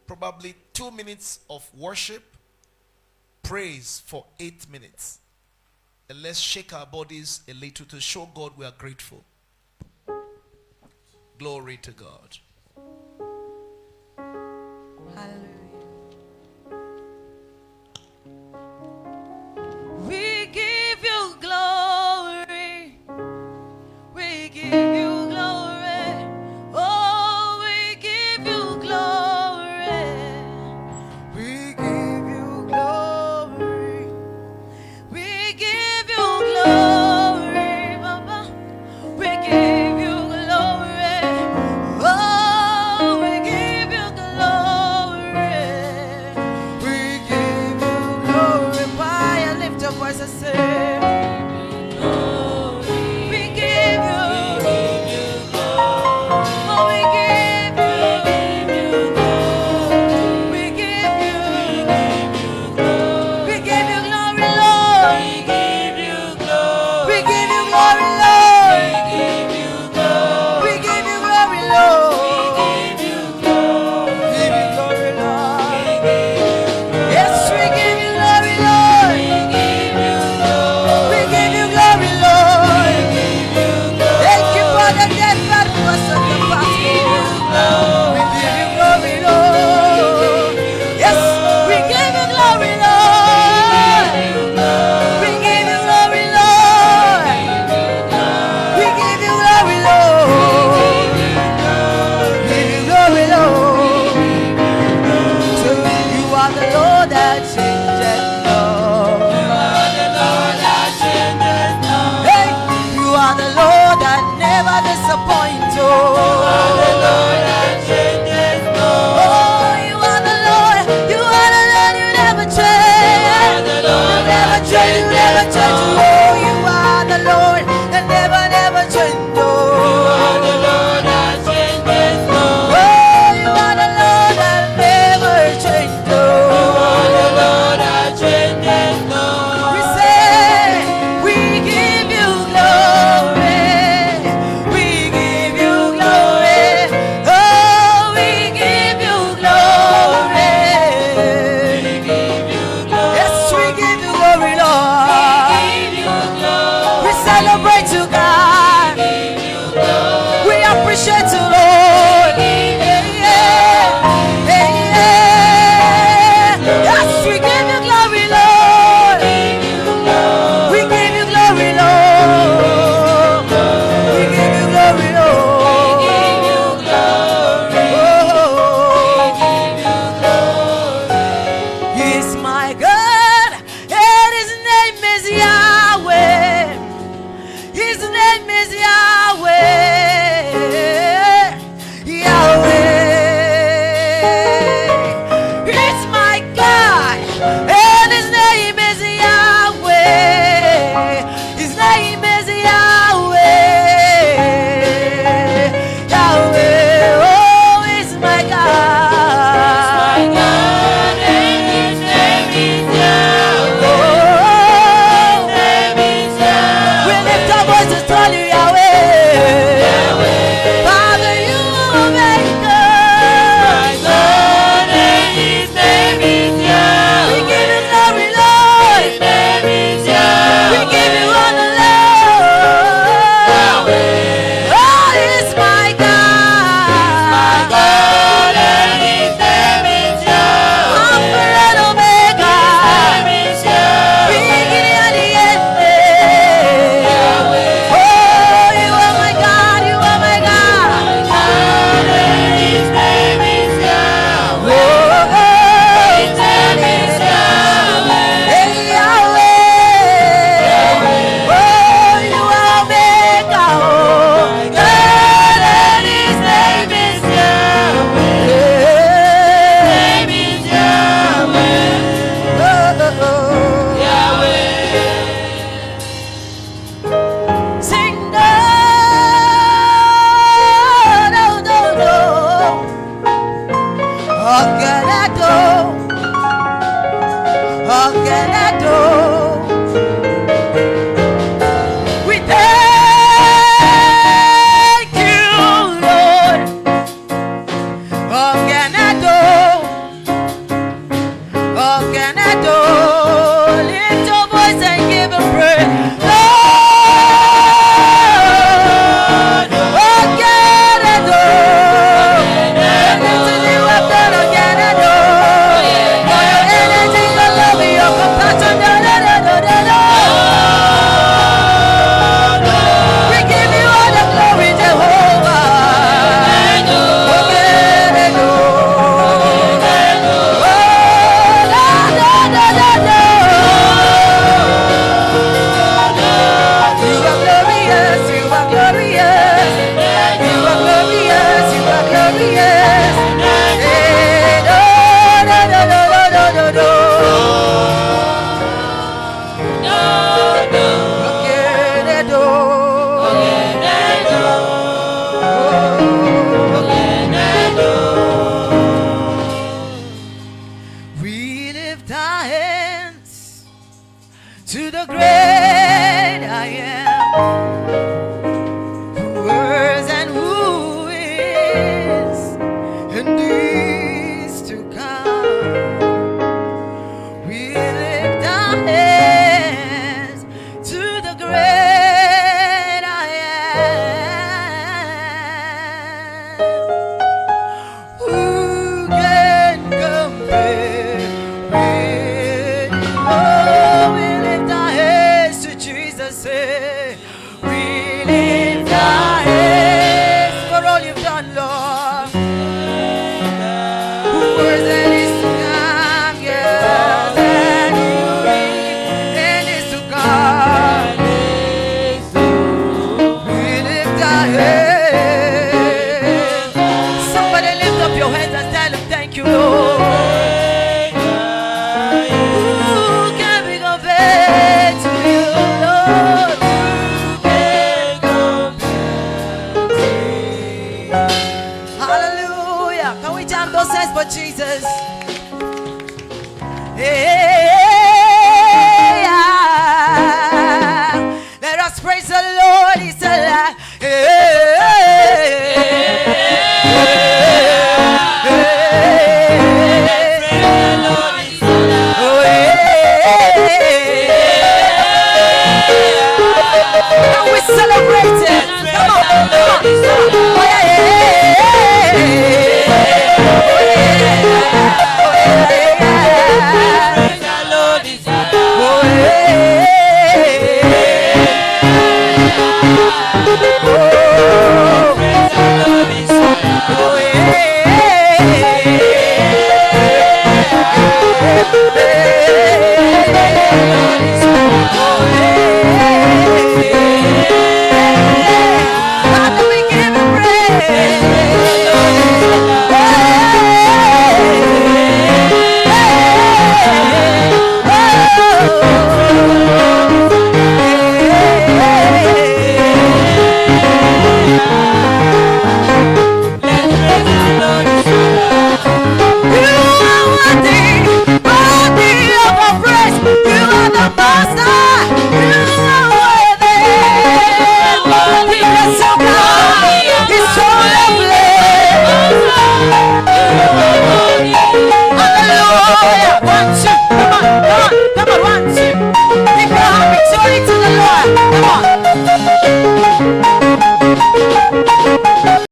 probably 2 minutes of worship, praise for 8 minutes. And let's shake our bodies a little to show God we are grateful. Glory to God. Hallelujah. We give you glory. We give you glory. Oh, we give you glory. We give you glory. We give you glory, Baba. We give you glory. Oh, we give you glory. yes. We lift our hands to the great I am, who was and who is and is to come. We lift our hands to the great I am. Who can compare with you? Oh, we lift our hands to Jesus. Say, we lift our hands for all you've done, Lord. Who was and is to come, yes, and who is to come. We lift our hands. Somebody lift up your hands and tell him, thank you, Lord. Who can we compare to you, Lord? Who can compare to you? Hallelujah. Can we jam those hands for Jesus? Hey, let us praise the Lord. He's alive. Hey.